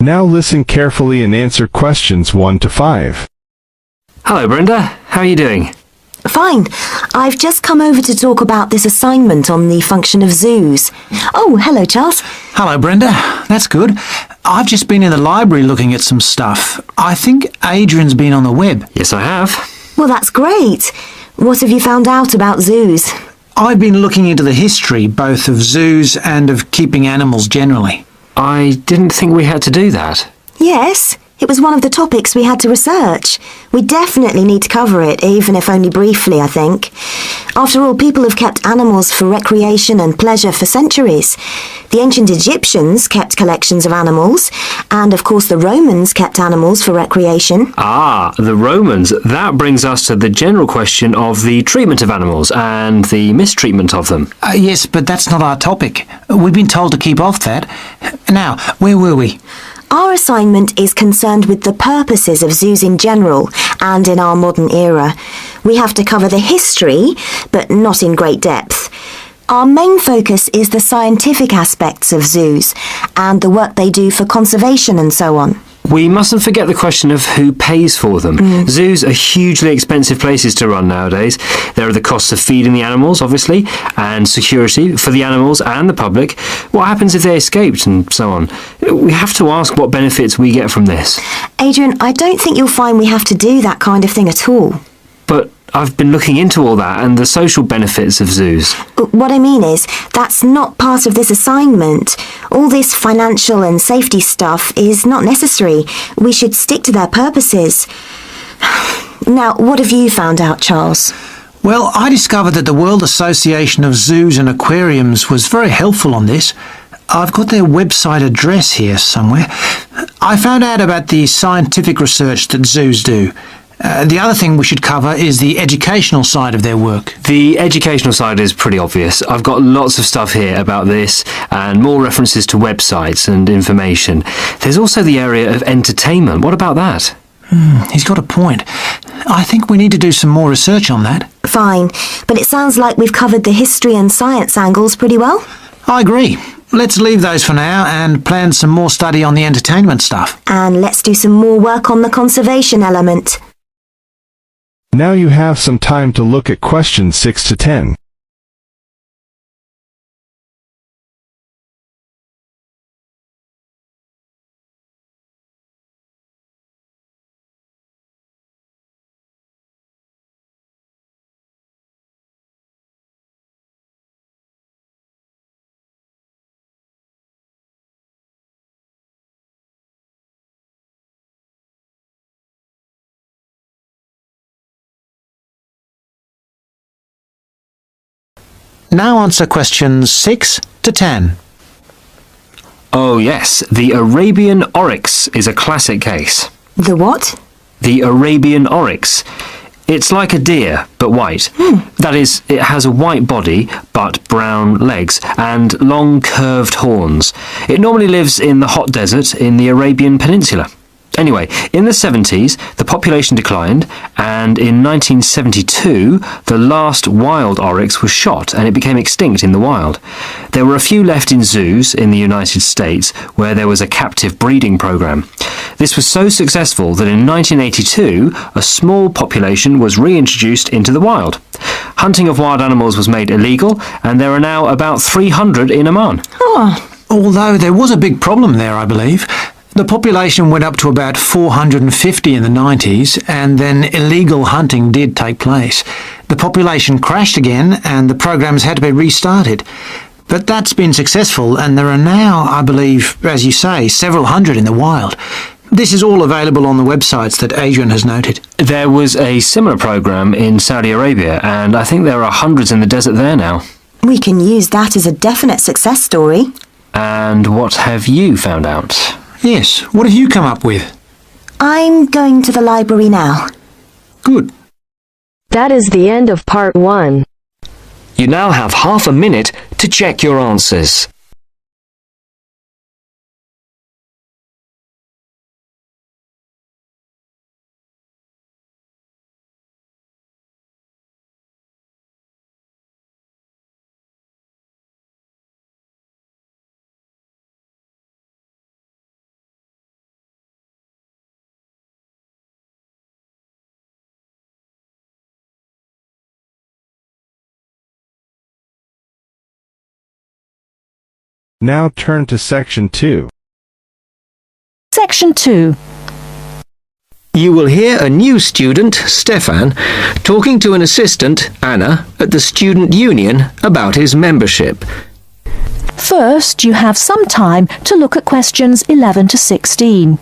Now listen carefully and answer questions 1 to 5. Hello, Brenda. How are you doing? Fine. I've just come over to talk about this assignment on the function of zoos. Oh, hello, Charles. Hello, Brenda. That's good. I've just been in the library looking at some stuff. I think Adrian's been on the web. Yes, I have. Well, that's great. What have you found out about zoos? I've been looking into the history both of zoos and of keeping animals generally. I didn't think we had to do that. Yes, it was one of the topics we had to research. We definitely need to cover it, even if only briefly, I think. After all, people have kept animals for recreation and pleasure for centuries. The ancient Egyptians kept collections of animals, and of course the Romans kept animals for recreation. Ah, the Romans. That brings us to the general question of the treatment of animals and the mistreatment of them. Yes, but that's not our topic. We've been told to keep off that. Now, where were we? Our assignment is concerned with the purposes of zoos in general and in our modern era. We have to cover the history, but not in great depth. Our main focus is the scientific aspects of zoos and the work they do for conservation and so on. We mustn't forget the question of who pays for them. Zoos are hugely expensive places to run nowadays. There are the costs of feeding the animals, obviously, and security for the animals and the public. What happens if they escaped and so on? We have to ask what benefits we get from this. Adrian, I don't think you'll find we have to do that kind of thing at all. But I've been looking into all that and the social benefits of zoos. What I mean is, that's not part of this assignment. All this financial and safety stuff is not necessary. We should stick to their purposes. Now, what have you found out, Charles? Well, I discovered that the World Association of Zoos and Aquariums was very helpful on this. I've got their website address here somewhere. I found out about the scientific research that zoos do. The other thing we should cover is the educational side of their work. The educational side is pretty obvious. I've got lots of stuff here about this and more references to websites and information. There's also the area of entertainment. What about that? He's got a point. I think we need to do some more research on that. Fine, but it sounds like we've covered the history and science angles pretty well. I agree. Let's leave those for now and plan some more study on the entertainment stuff. And let's do some more work on the conservation element. Now you have some time to look at questions 6 to 10. Now answer questions 6 to 10. Oh yes, the Arabian oryx is a classic case. The what? The Arabian oryx. It's like a deer, but white. That is, it has a white body, but brown legs, and long curved horns. It normally lives in the hot desert in the Arabian Peninsula. Anyway, in the 70s, the population declined, and in 1972, the last wild oryx was shot, and it became extinct in the wild. There were a few left in zoos in the United States, where there was a captive breeding program. This was so successful that in 1982, a small population was reintroduced into the wild. Hunting of wild animals was made illegal, and there are now about 300 in Oman. Although there was a big problem there, I believe. The population went up to about 450 in the 90s, and then illegal hunting did take place. The population crashed again, and the programs had to be restarted. But that's been successful, and there are now, I believe, as you say, several hundred in the wild. This is all available on the websites that Adrian has noted. There was a similar program in Saudi Arabia, and I think there are hundreds in the desert there now. We can use that as a definite success story. And what have you found out? Yes, what have you come up with? I'm going to the library now. Good. That is the end of part 1. You now have half a minute to check your answers. Now turn to section 2. Section 2. You will hear a new student, Stefan, talking to an assistant, Anna, at the student union about his membership. First, you have some time to look at questions 11 to 16.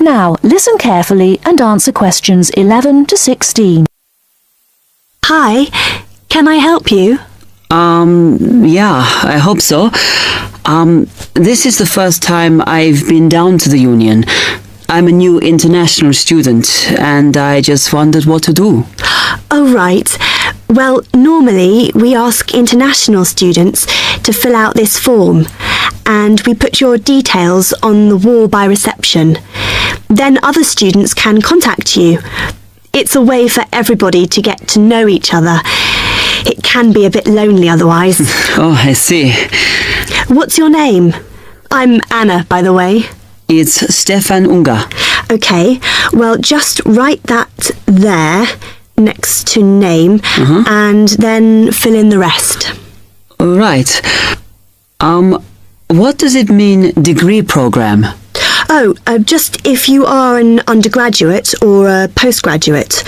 Now, listen carefully and answer questions 11 to 16. Hi, can I help you? Yeah, I hope so. This is the first time I've been down to the union. I'm a new international student and I just wondered what to do. Oh, right. Well, normally we ask international students to fill out this form and we put your details on the wall by reception. Then other students can contact you. It's a way for everybody to get to know each other. It can be a bit lonely otherwise. Oh, I see. What's your name? I'm Anna, by the way. It's Stefan Unger. OK, well, just write that there next to name and then fill in the rest. Right. What does it mean, degree program? Oh, just if you are an undergraduate or a postgraduate.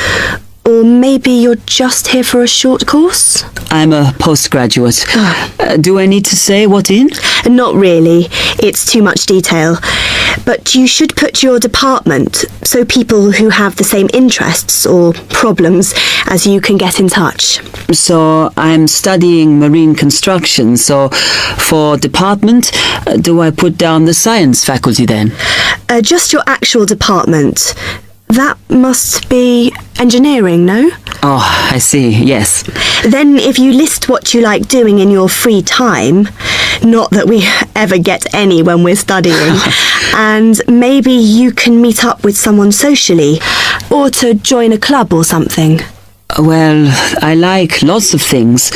Or maybe you're just here for a short course? I'm a postgraduate. Do I need to say what in? Not really. It's too much detail. But you should put your department so people who have the same interests or problems as you can get in touch. So I'm studying marine construction, so for department, do I put down the science faculty then? Just your actual department. That must be engineering, no? Oh, I see, yes. Then if you list what you like doing in your free time, not that we ever get any when we're studying, and maybe you can meet up with someone socially, or to join a club or something. Well, I like lots of things.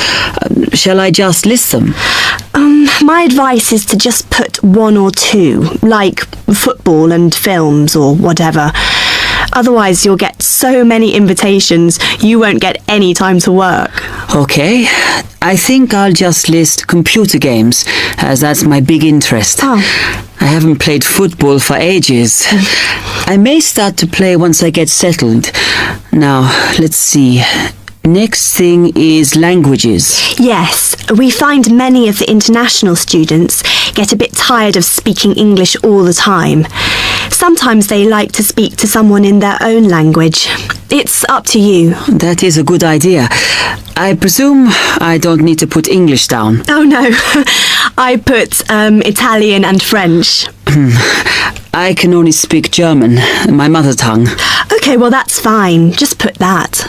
Shall I just list them? My advice is to just put one or two, like football and films or whatever. Otherwise, you'll get so many invitations, you won't get any time to work. Okay, I think I'll just list computer games, as that's my big interest. Oh. I haven't played football for ages. I may start to play once I get settled. Now, let's see. Next thing is languages. Yes, we find many of the international students get a bit tired of speaking English all the time. Sometimes they like to speak to someone in their own language. It's up to you. That is a good idea. I presume I don't need to put English down. Oh no, I put Italian and French. I can only speak German, my mother tongue. Okay, well that's fine. Just put that.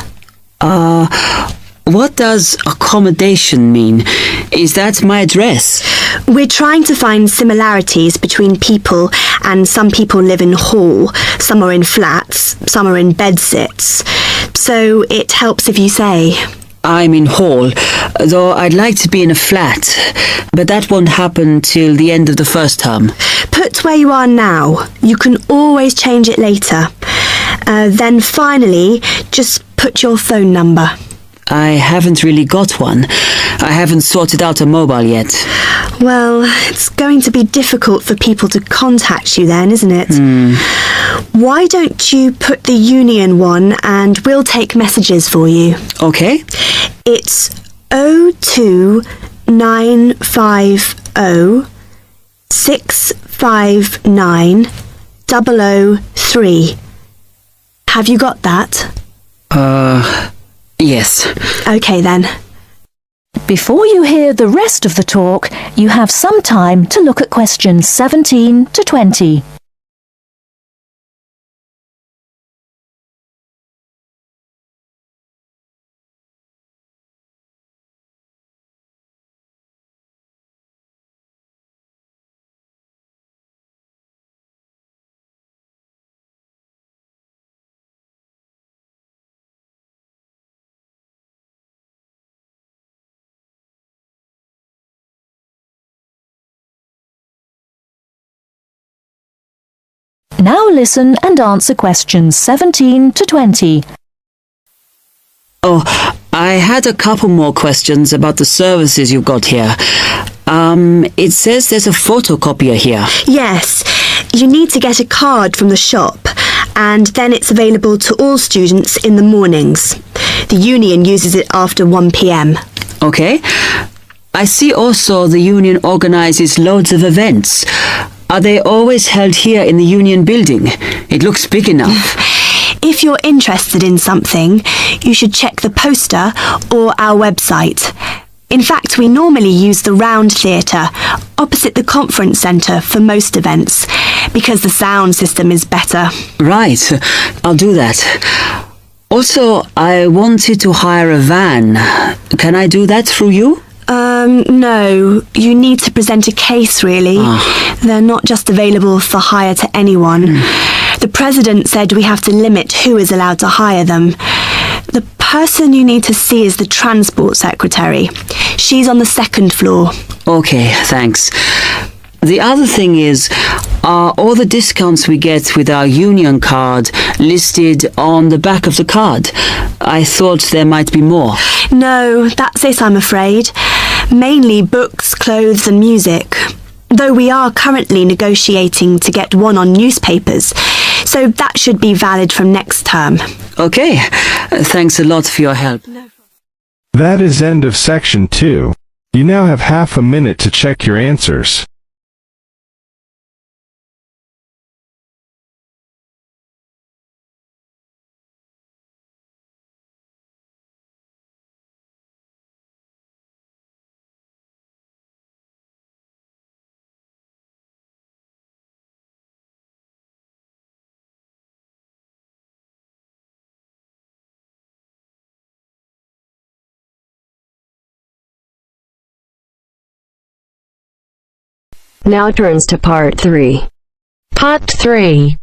What does accommodation mean? Is that my address? We're trying to find similarities between people, and some people live in hall, some are in flats, some are in bedsits. So it helps if you say. I'm in hall, though I'd like to be in a flat, but that won't happen till the end of the first term. Put where you are now. You can always change it later. Then finally, just put your phone number. I haven't really got one. I haven't sorted out a mobile yet. Well, it's going to be difficult for people to contact you then, isn't it? Why don't you put the union one and we'll take messages for you? Okay. It's 02950 659 003. Have you got that? Yes. Okay then. Before you hear the rest of the talk, you have some time to look at questions 17 to 20. Now listen and answer questions 17 to 20. Oh, I had a couple more questions about the services you've got here. It says there's a photocopier here. Yes, you need to get a card from the shop, and then it's available to all students in the mornings. The union uses it after 1 p.m. Okay. I see also the union organises loads of events. Are they always held here in the union building? It looks big enough. If you're interested in something, you should check the poster or our website. In fact, we normally use the Round Theatre, opposite the conference centre for most events, because the sound system is better. Right, I'll do that. Also, I wanted to hire a van. Can I do that through you? No. You need to present a case, really. They're not just available for hire to anyone. The president said we have to limit who is allowed to hire them. The person you need to see is the transport secretary. She's on the 2nd floor. Okay, thanks. The other thing is, are all the discounts we get with our union card listed on the back of the card? I thought there might be more. No, that's it, I'm afraid. Mainly books, clothes and music. Though we are currently negotiating to get one on newspapers, so that should be valid from next term. Okay, thanks a lot for your help. That is end of section 2. You now have half a minute to check your answers. Now turns to part 3. Part 3.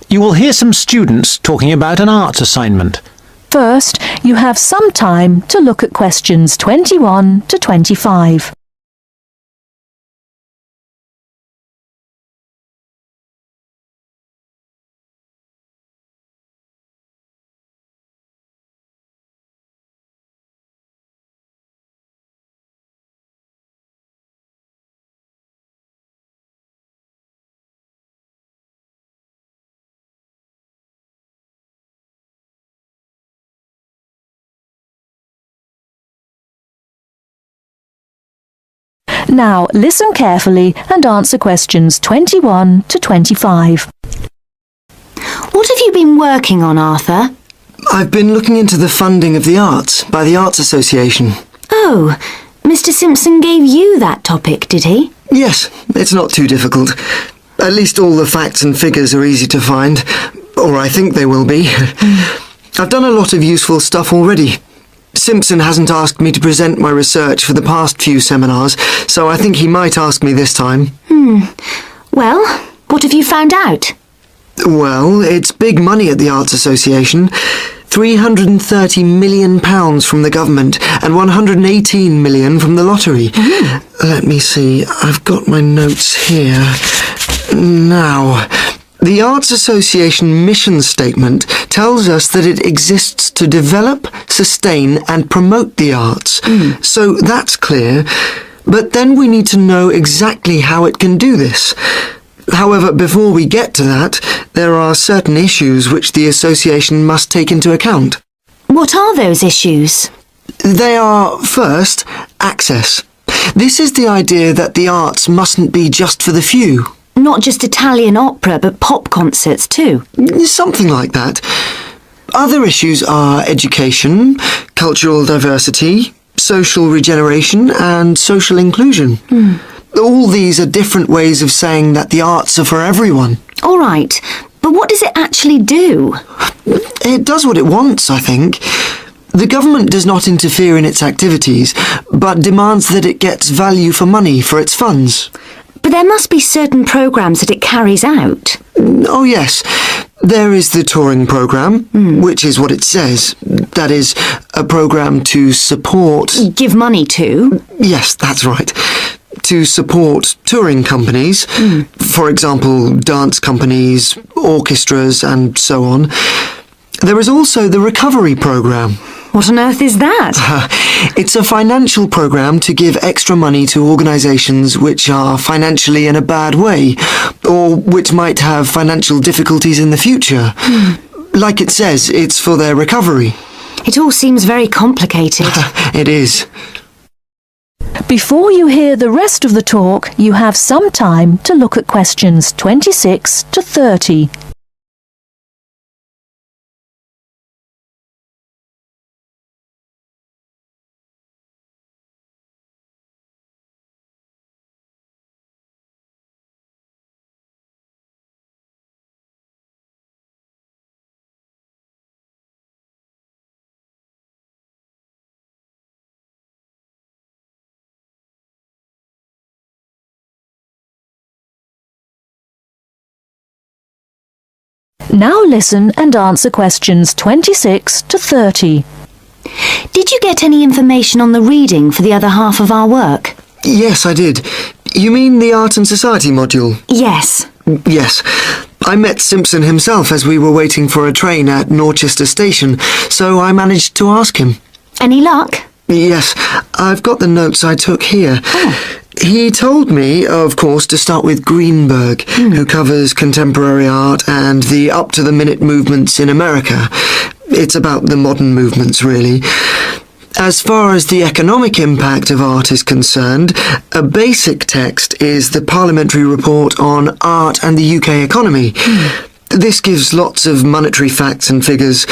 You will hear some students talking about an arts assignment. First, you have some time to look at questions 21 to 25. Now listen carefully and answer questions 21 to 25. What have you been working on, Arthur? I've been looking into the funding of the arts by the Arts Association. Oh, Mr. Simpson gave you that topic, did he? Yes, it's not too difficult. At least all the facts and figures are easy to find, or I think they will be. I've done a lot of useful stuff already. Simpson hasn't asked me to present my research for the past few seminars, so I think he might ask me this time. Well, what have you found out? Well, it's big money at the Arts Association. £330 million from the government and £118 million from the lottery. Let me see, I've got my notes here. Now, the Arts Association mission statement tells us that it exists to develop, sustain and promote the arts. So that's clear. But then we need to know exactly how it can do this. However, before we get to that, there are certain issues which the association must take into account. What are those issues? They are, first, access. This is the idea that the arts mustn't be just for the few. Not just Italian opera, but pop concerts too. Something like that. Other issues are education, cultural diversity, social regeneration and social inclusion. All these are different ways of saying that the arts are for everyone. All right, but what does it actually do? It does what it wants, I think. The government does not interfere in its activities, but demands that it gets value for money for its funds. But there must be certain programmes that it carries out. Oh yes, there is the touring programme, which is what it says. That is, a programme to support... Give money to? Yes, that's right. to support touring companies, for example, dance companies, orchestras, and so on. There is also the recovery programme. What on earth is that? It's a financial programme to give extra money to organisations which are financially in a bad way, or which might have financial difficulties in the future. Like it says, it's for their recovery. It all seems very complicated. It is. Before you hear the rest of the talk, you have some time to look at questions 26 to 30. Now listen and answer questions 26 to 30. Did you get any information on the reading for the other half of our work? Yes, I did. You mean the Art and Society module? Yes. Yes. I met Simpson himself as we were waiting for a train at Norchester Station, so I managed to ask him. Any luck? Yes, I've got the notes I took here. He told me, of course, to start with Greenberg, who covers contemporary art and the up-to-the-minute movements in America. It's about the modern movements, really. As far as the economic impact of art is concerned, a basic text is the Parliamentary Report on Art and the UK Economy. This gives lots of monetary facts and figures,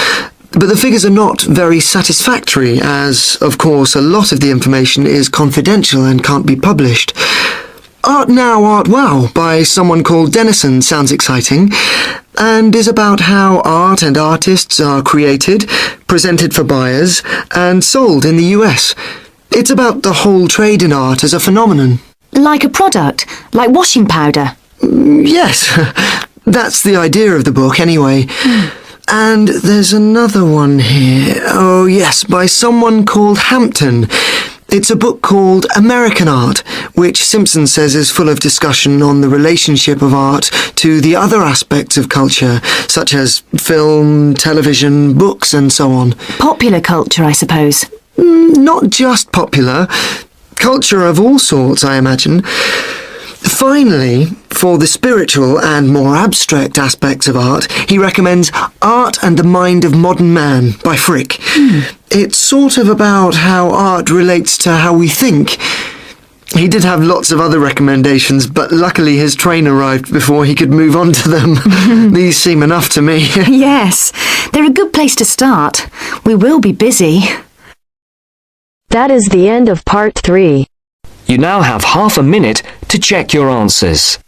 but the figures are not very satisfactory, as, of course, a lot of the information is confidential and can't be published. Art Now, Art Wow by someone called Dennison sounds exciting, and is about how art and artists are created, presented for buyers, and sold in the US. It's about the whole trade in art as a phenomenon. Like a product? Like washing powder? Yes, that's the idea of the book, anyway. And there's another one here. Oh, yes, by someone called Hampton. It's a book called American Art, which Simpson says is full of discussion on the relationship of art to the other aspects of culture, such as film, television, books, and so on. Popular culture, I suppose. Not just popular. Culture of all sorts, I imagine. Finally, for the spiritual and more abstract aspects of art, he recommends Art and the Mind of Modern Man by Frick. It's sort of about how art relates to how we think. He did have lots of other recommendations, but luckily his train arrived before he could move on to them. These seem enough to me. Yes, they're a good place to start. We will be busy. That is the end of part 3. You now have half a minute to check your answers.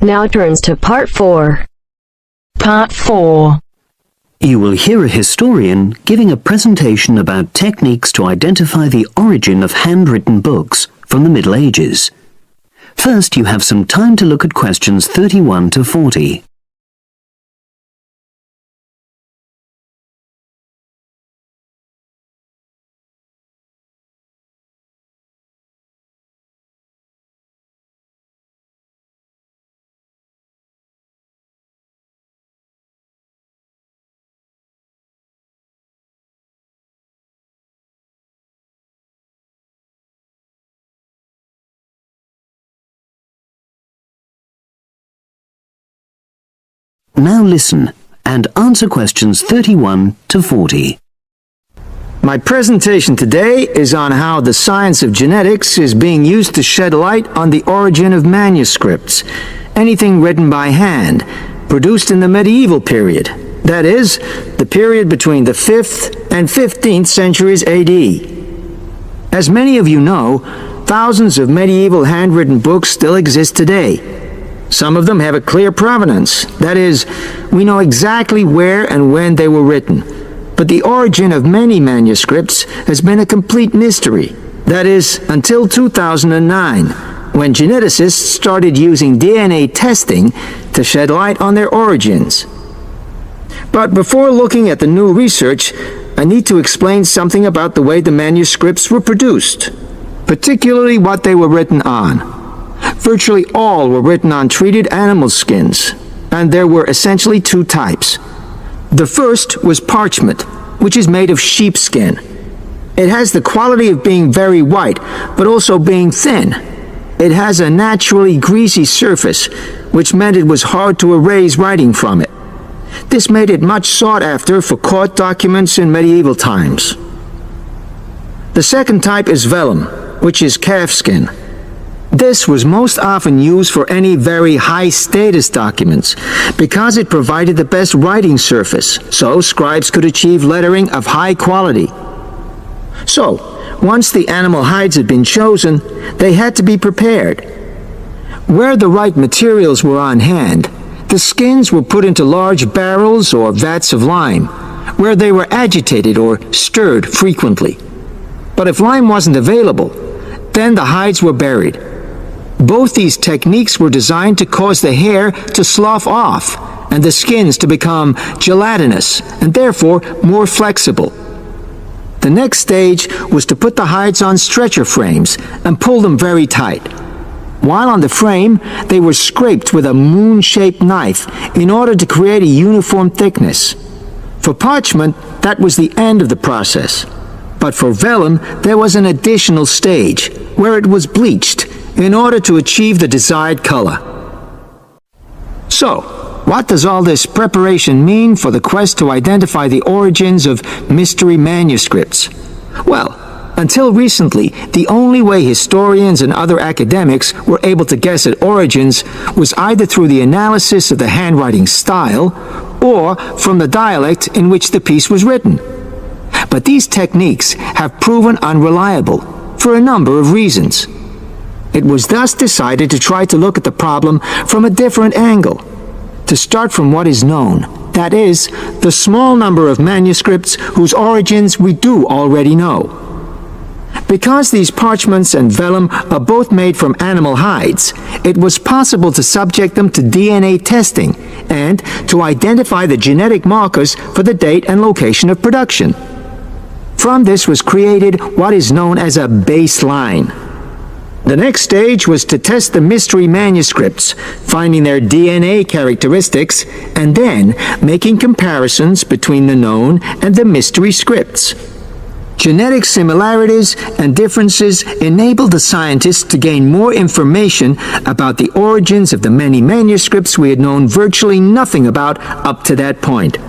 Now turns to part 4. Part 4. You will hear a historian giving a presentation about techniques to identify the origin of handwritten books from the Middle Ages. First, you have some time to look at questions 31 to 40. Now listen and answer questions 31 to 40. My presentation today is on how the science of genetics is being used to shed light on the origin of manuscripts, anything written by hand, produced in the medieval period, that is, the period between the 5th and 15th centuries AD. As many of you know, thousands of medieval handwritten books still exist today. Some of them have a clear provenance. That is, we know exactly where and when they were written. But the origin of many manuscripts has been a complete mystery. That is, until 2009, when geneticists started using DNA testing to shed light on their origins. But before looking at the new research, I need to explain something about the way the manuscripts were produced, particularly what they were written on. Virtually all were written on treated animal skins, and there were essentially two types. The first was parchment, which is made of sheepskin. It has the quality of being very white, but also being thin. It has a naturally greasy surface, which meant it was hard to erase writing from it. This made it much sought after for court documents in medieval times. The second type is vellum, which is calfskin. This was most often used for any very high-status documents because it provided the best writing surface, so scribes could achieve lettering of high quality. So, once the animal hides had been chosen, they had to be prepared. Where the right materials were on hand, the skins were put into large barrels or vats of lime, where they were agitated or stirred frequently. But if lime wasn't available, then the hides were buried. Both these techniques were designed to cause the hair to slough off and the skins to become gelatinous and therefore more flexible. The next stage was to put the hides on stretcher frames and pull them very tight. While on the frame, they were scraped with a moon-shaped knife in order to create a uniform thickness. For parchment, that was the end of the process. But for vellum, there was an additional stage, where it was bleached in order to achieve the desired color. So, what does all this preparation mean for the quest to identify the origins of mystery manuscripts? Well, until recently, the only way historians and other academics were able to guess at origins was either through the analysis of the handwriting style or from the dialect in which the piece was written. But these techniques have proven unreliable for a number of reasons. It was thus decided to try to look at the problem from a different angle, to start from what is known, that is, the small number of manuscripts whose origins we do already know. Because these parchments and vellum are both made from animal hides, it was possible to subject them to DNA testing and to identify the genetic markers for the date and location of production. From this was created what is known as a baseline. The next stage was to test the mystery manuscripts, finding their DNA characteristics, and then making comparisons between the known and the mystery scripts. Genetic similarities and differences enabled the scientists to gain more information about the origins of the many manuscripts we had known virtually nothing about up to that point.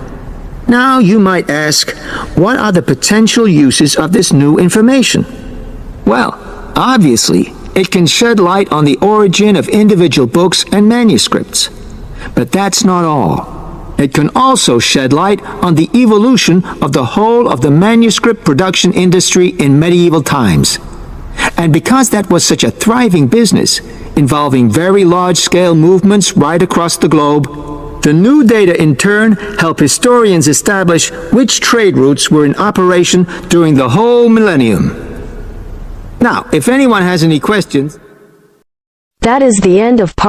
Now you might ask, what are the potential uses of this new information? Well, obviously, it can shed light on the origin of individual books and manuscripts. But that's not all. It can also shed light on the evolution of the whole of the manuscript production industry in medieval times. And because that was such a thriving business, involving very large-scale movements right across the globe, the new data in turn help historians establish which trade routes were in operation during the whole millennium. Now, if anyone has any questions... That is the end of part